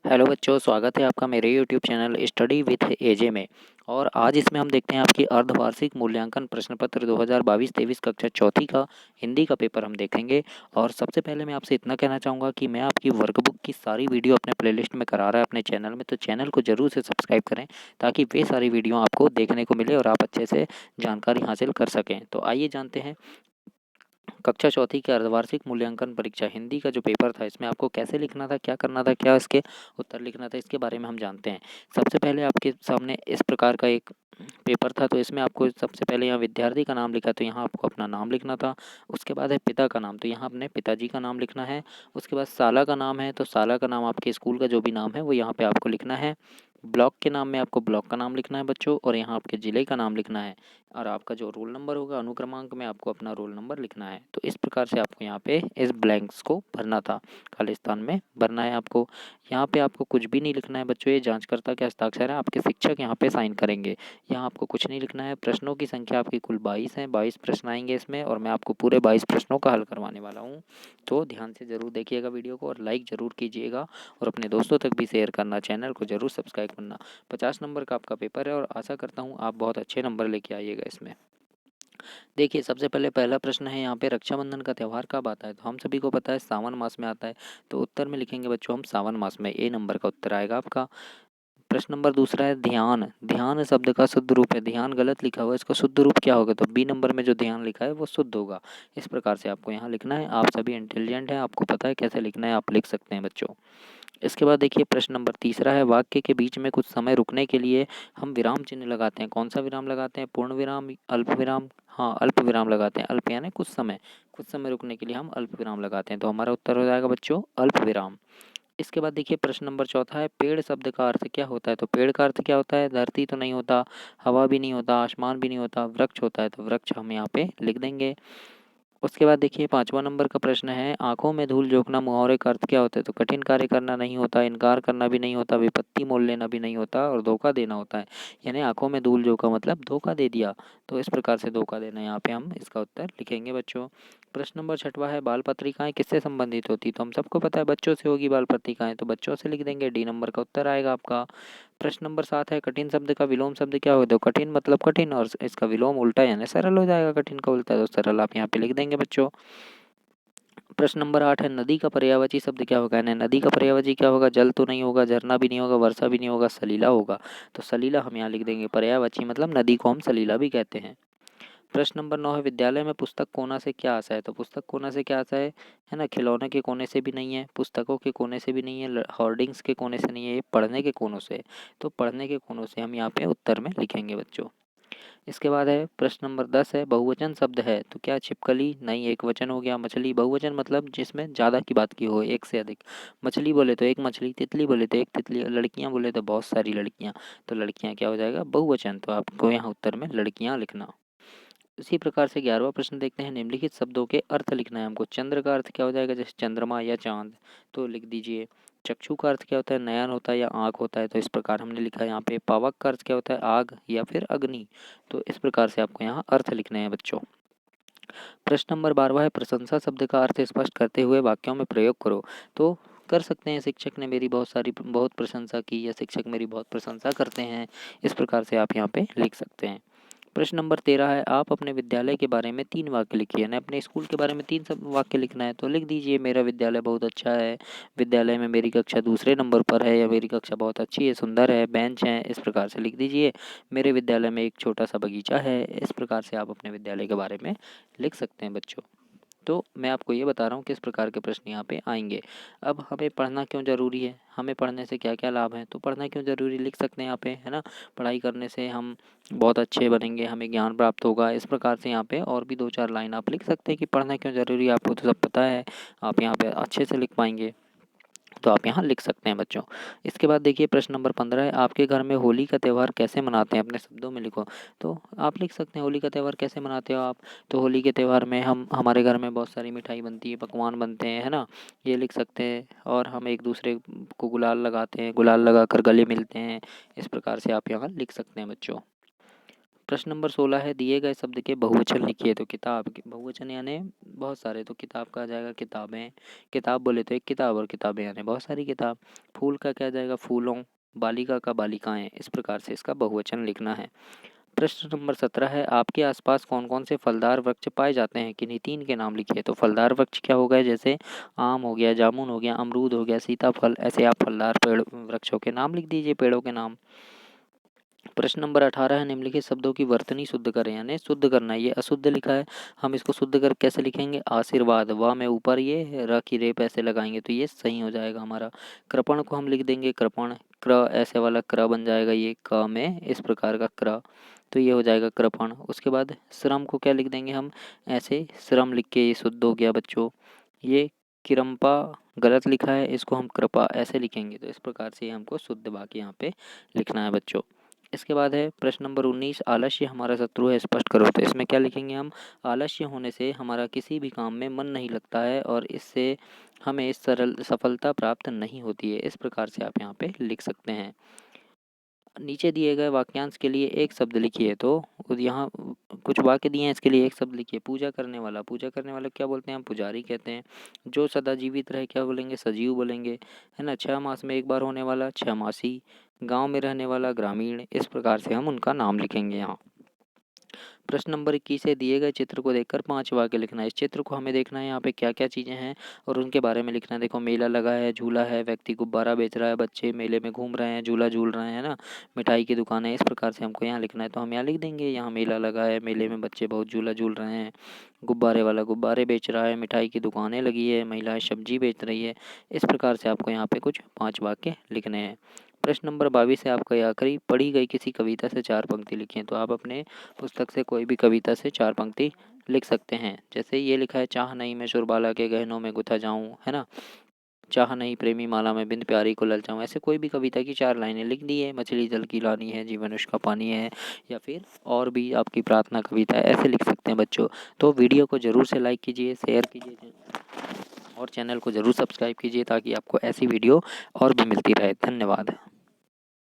Hello बच्चों, स्वागत है आपका मेरे यूट्यूब चैनल स्टडी विथ एजे में। और आज इसमें हम देखते हैं आपकी अर्धवार्षिक मूल्यांकन प्रश्न पत्र 2022-23 कक्षा चौथी का हिंदी का पेपर हम देखेंगे। और सबसे पहले मैं आपसे इतना कहना चाहूँगा कि मैं आपकी वर्कबुक की सारी वीडियो अपने प्लेलिस्ट में करा रहा है अपने चैनल में, तो चैनल को ज़रूर से सब्सक्राइब करें ताकि वे सारी वीडियो आपको देखने को मिले और आप अच्छे से जानकारी हासिल कर सकें। तो आइए जानते हैं कक्षा चौथी के अर्धवार्षिक मूल्यांकन परीक्षा हिंदी का जो पेपर था, इसमें आपको कैसे लिखना था, क्या करना था, क्या इसके उत्तर लिखना था, इसके बारे में हम जानते हैं। सबसे पहले आपके सामने इस प्रकार का एक पेपर था, तो इसमें आपको सबसे पहले यहाँ विद्यार्थी का नाम लिखा, तो यहाँ आपको अपना नाम लिखना था। उसके बाद है पिता का नाम, तो यहाँ अपने पिताजी का नाम लिखना है। उसके बाद साला का नाम है, तो साला का नाम आपके स्कूल का जो भी नाम है वो यहाँ पे आपको लिखना है। ब्लॉक के नाम में आपको ब्लॉक का नाम लिखना है बच्चों, और यहाँ आपके ज़िले का नाम लिखना है। और आपका जो रोल नंबर होगा अनुक्रमांक में आपको अपना रोल नंबर लिखना है। तो इस प्रकार से आपको यहाँ पे इस ब्लैंक्स को भरना था, खाली स्थान में भरना है आपको। यहाँ पे आपको कुछ भी नहीं लिखना है बच्चों, ये जांचकर्ता के हस्ताक्षर है, आपके शिक्षक यहाँ पे साइन करेंगे। यहाँ आपको कुछ नहीं लिखना है। प्रश्नों की संख्या आपकी कुल 22 है, 22 प्रश्न आएंगे इसमें, और मैं आपको पूरे 22 प्रश्नों का हल करवाने वाला हूँ। तो ध्यान से ज़रूर देखिएगा वीडियो को और लाइक ज़रूर कीजिएगा, और अपने दोस्तों तक भी शेयर करना, चैनल को ज़रूर सब्सक्राइब करना। 50 नंबर का आपका पेपर है और आशा करता हूँ आप बहुत अच्छे नंबर लेके आइएगा इसमें। देखिए, सबसे पहले पहला प्रश्न है यहाँ पे, रक्षाबंधन का त्यौहार कब आता है? तो हम सभी को पता है सावन मास में आता है। तो उत्तर में लिखेंगे बच्चों हम सावन मास में, ए नंबर का उत्तर आएगा आपका। प्रश्न नंबर दूसरा है ध्यान। ध्यान शब्द का शुद्ध रूप है, ध्यान गलत लिखा हुआ है, इसका शुद्ध रूप क्या होगा? तो बी नंबर में जो ध्यान लिखा है वो शुद्ध होगा। इस प्रकार से आपको यहाँ लिखना है। आप सभी इंटेलिजेंट हैं, आपको पता है कैसे लिखना है, आप लिख सकते हैं बच्चों। इसके बाद देखिए प्रश्न नंबर तीसरा है, वाक्य के बीच में कुछ समय रुकने के लिए हम विराम चिन्ह लगाते हैं। कौन सा विराम लगाते हैं? पूर्ण विराम, अल्प विराम? हाँ, अल्प विराम लगाते हैं। अल्प यानी कुछ समय रुकने के लिए हम अल्प विराम लगाते हैं। तो हमारा उत्तर हो जाएगा बच्चों अल्प विराम। इसके बाद देखिए प्रश्न नंबर चौथा है, पेड़ शब्द का अर्थ क्या होता है? तो पेड़ का अर्थ क्या होता है? धरती तो नहीं होता, हवा भी नहीं होता, आसमान भी नहीं होता, वृक्ष होता है। तो वृक्ष हम यहाँ पे लिख देंगे। उसके बाद देखिए 5वां नंबर का प्रश्न है, आँखों में धूल झोंकना मुहावरे का अर्थ क्या होता है? तो कठिन कार्य करना नहीं होता, इनकार करना भी नहीं होता, विपत्ति मोल लेना भी नहीं होता, और धोखा देना होता है। यानी आँखों में धूल झोंका मतलब धोखा दे दिया। तो इस प्रकार से धोखा देना, यहाँ पे हम इसका उत्तर लिखेंगे बच्चों। प्रश्न नंबर 6वां है, बाल पत्रिकाएँ किससे संबंधित होती? तो हम सबको पता है बच्चों से होगी बाल पत्रिकाएँ, तो बच्चों से लिख देंगे, डी नंबर का उत्तर आएगा आपका। प्रश्न नंबर 7 है, कठिन शब्द का विलोम शब्द क्या होता है? तो कठिन मतलब कठिन, और इसका विलोम उल्टा यानी सरल हो जाएगा। कठिन का उल्टा तो सरल, आप यहाँ पे लिख देंगे बच्चों। प्रश्न नंबर 8 है, नदी का पर्यायवाची शब्द क्या होगा? यानी नदी का पर्यायवाची क्या होगा? जल तो नहीं होगा, झरना भी नहीं होगा, वर्षा भी नहीं होगा, सलीला होगा। तो सलीला हम यहाँ लिख देंगे। पर्यायवाची मतलब नदी को हम सलीला भी कहते हैं। प्रश्न नंबर 9 है, विद्यालय में पुस्तक कोना से क्या आशा है? तो पुस्तक कोना से क्या आशा है ना? खिलौने के कोने से भी नहीं है, पुस्तकों के कोने से भी नहीं है, होर्डिंग्स के कोने से नहीं है, ये पढ़ने के कोनों से। तो पढ़ने के कोनों से हम यहाँ पे उत्तर में लिखेंगे बच्चों। इसके बाद है प्रश्न नंबर 10 है, बहुवचन शब्द है तो क्या छिपकली? नहीं, एक वचन हो गया। मछली, बहुवचन मतलब जिसमें ज़्यादा की बात की हो, एक से अधिक। मछली बोले तो एक मछली, तितली बोले तो एक तितली, लड़कियां बोले तो बहुत सारी लड़कियां। तो लड़कियां क्या हो जाएगा? बहुवचन। तो आपको यहाँ उत्तर में लड़कियां लिखना। उसी प्रकार से 11वां प्रश्न देखते हैं, निम्नलिखित शब्दों के अर्थ लिखना है हमको। चंद्र का अर्थ क्या हो जाएगा? जैसे चंद्रमा या चांद, तो लिख दीजिए। चक्षु का अर्थ क्या होता है? नयन होता है या आँख होता है, तो इस प्रकार हमने लिखा है यहाँ पे। पावक का अर्थ क्या होता है? आग या फिर अग्नि। तो इस प्रकार से आपको यहाँ अर्थ लिखने हैं बच्चों। प्रश्न नंबर 12 है, प्रशंसा शब्द का अर्थ स्पष्ट करते हुए वाक्यों में प्रयोग करो। तो कर सकते हैं, शिक्षक ने मेरी बहुत प्रशंसा की, या शिक्षक मेरी बहुत प्रशंसा करते हैं। इस प्रकार से आप यहाँ पे लिख सकते हैं। प्रश्न नंबर 13 है, आप अपने विद्यालय के बारे में 3 वाक्य लिखिए। यानी अपने स्कूल के बारे में 3 सब वाक्य लिखना है। तो लिख दीजिए, मेरा विद्यालय बहुत अच्छा है, विद्यालय में मेरी कक्षा दूसरे नंबर पर है, या मेरी कक्षा बहुत अच्छी है, सुंदर है, बेंच है। इस प्रकार से लिख दीजिए। मेरे विद्यालय में एक छोटा सा बगीचा है। इस प्रकार से आप अपने विद्यालय के बारे में लिख सकते हैं बच्चों। तो मैं आपको ये बता रहा हूँ किस प्रकार के प्रश्न यहाँ पे आएंगे। अब हमें पढ़ना क्यों ज़रूरी है, हमें पढ़ने से क्या क्या लाभ हैं? तो पढ़ना क्यों ज़रूरी लिख सकते हैं यहाँ पे, है ना? पढ़ाई करने से हम बहुत अच्छे बनेंगे, हमें ज्ञान प्राप्त होगा। इस प्रकार से यहाँ पे और भी 2-4 लाइन आप लिख सकते हैं कि पढ़ना क्यों ज़रूरी है, आपको तो सब पता है, आप यहाँ पे अच्छे से लिख पाएंगे। तो आप यहाँ लिख सकते हैं बच्चों। इसके बाद देखिए प्रश्न नंबर 15 है, आपके घर में होली का त्यौहार कैसे मनाते हैं? अपने शब्दों में लिखो। तो आप लिख सकते हैं होली का त्यौहार कैसे मनाते हो आप? तो होली के त्यौहार में हमारे घर में बहुत सारी मिठाई बनती है, पकवान बनते हैं, है ना? ये लिख सकते हैं। और हम एक दूसरे को गुलाल लगाते हैं, गुलाल लगाकर गले मिलते हैं। इस प्रकार से आप यहाँ लिख सकते हैं बच्चों। प्रश्न नंबर 16 है, दिए गए शब्द के बहुवचन लिखिए। तो किताब के बहुवचन यानी बहुत सारे, तो किताब का आ जाएगा किताबें। किताब बोले तो एक किताब, और किताबें यानी बहुत सारी किताब। फूल का क्या जाएगा, फूलों। बालिका का बालिकाएं। इस प्रकार से इसका बहुवचन लिखना है। प्रश्न नंबर 17 है, आपके आसपास कौन कौन से फलदार वृक्ष पाए जाते हैं, किन्हीं तीन के नाम लिखिए। तो फलदार वृक्ष क्या हो गए, जैसे आम हो गया, जामुन हो गया, अमरूद हो गया, सीताफल। ऐसे आप फलदार पेड़ वृक्षों के नाम लिख दीजिए, पेड़ों के नाम। प्रश्न नंबर 18 है, निम्नलिखित शब्दों की वर्तनी शुद्ध करें, यानी शुद्ध करना। ये अशुद्ध लिखा है, हम इसको शुद्ध कर कैसे लिखेंगे, आशीर्वाद। वाह में ऊपर ये र की रेप ऐसे लगाएंगे तो ये सही हो जाएगा हमारा। कृपण को हम लिख देंगे कृपण, क्र ऐसे वाला क्र बन जाएगा, ये क में इस प्रकार का क्र, तो ये हो जाएगा कृपण। उसके बाद श्रम को क्या लिख देंगे हम, ऐसे श्रम लिख के, ये शुद्ध हो गया बच्चों। ये किरम्पा गलत लिखा है, इसको हम कृपा ऐसे लिखेंगे, तो इस प्रकार से हमको शुद्ध वाक्य यहाँ पे लिखना है बच्चों। इसके बाद है प्रश्न नंबर 19, आलस्य हमारा शत्रु है, स्पष्ट करो। तो इसमें क्या लिखेंगे हम, आलस्य होने से हमारा किसी भी काम में मन नहीं लगता है और इससे हमें सरल सफलता प्राप्त नहीं होती है। इस प्रकार से आप यहाँ पे लिख सकते हैं। नीचे दिए गए वाक्यांश के लिए एक शब्द लिखिए। तो यहाँ कुछ वाक्य दिए हैं, इसके लिए एक शब्द लिखिए। पूजा करने वाला, पूजा करने वाला क्या बोलते हैं हम, पुजारी कहते हैं। जो सदा जीवित रहे क्या बोलेंगे, सजीव बोलेंगे, है ना। 6 मास में एक बार होने वाला, 6 मासी। गाँव में रहने वाला, ग्रामीण। इस प्रकार से हम उनका नाम लिखेंगे यहाँ। प्रश्न नंबर 21 है, दिए गए चित्र को देखकर 5 वाक्य लिखना है। इस चित्र को हमें देखना है यहाँ पे क्या क्या चीज़ें हैं और उनके बारे में लिखना है। देखो, मेला लगा है, झूला है, व्यक्ति गुब्बारा बेच रहा है, बच्चे मेले में घूम रहे हैं, झूला झूल रहे हैं, ना। मिठाई की दुकान है। इस प्रकार से हमको यहाँ लिखना है, तो हम यहाँ लिख देंगे, यहाँ मेला लगा है, मेले में बच्चे बहुत झूला झूल रहे हैं, गुब्बारे वाला गुब्बारे बेच रहा है, मिठाई की दुकानें लगी है, महिलाएं सब्जी बेच रही है। इस प्रकार से आपको यहाँ पे कुछ 5 वाक्य लिखने हैं। प्रश्न नंबर 22 है, आपका आखिरी, पढ़ी गई किसी कविता से 4 पंक्ति लिखें। तो आप अपने पुस्तक से कोई भी कविता से 4 पंक्ति लिख सकते हैं। जैसे ये लिखा है, चाह नहीं मैं सुरबाला के गहनों में गुथा जाऊं, है ना। चाह नहीं प्रेमी माला में बिंद प्यारी को ललचाऊं। ऐसे कोई भी कविता की 4 लाइनें लिख दी है। मछली जल की लानी है, जीवन उसका पानी है, या फिर और भी आपकी प्रार्थना कविता है, ऐसे लिख सकते हैं बच्चों। तो वीडियो को ज़रूर से लाइक कीजिए, शेयर कीजिए और चैनल को ज़रूर सब्सक्राइब कीजिए ताकि आपको ऐसी वीडियो और भी मिलती रहे। धन्यवाद।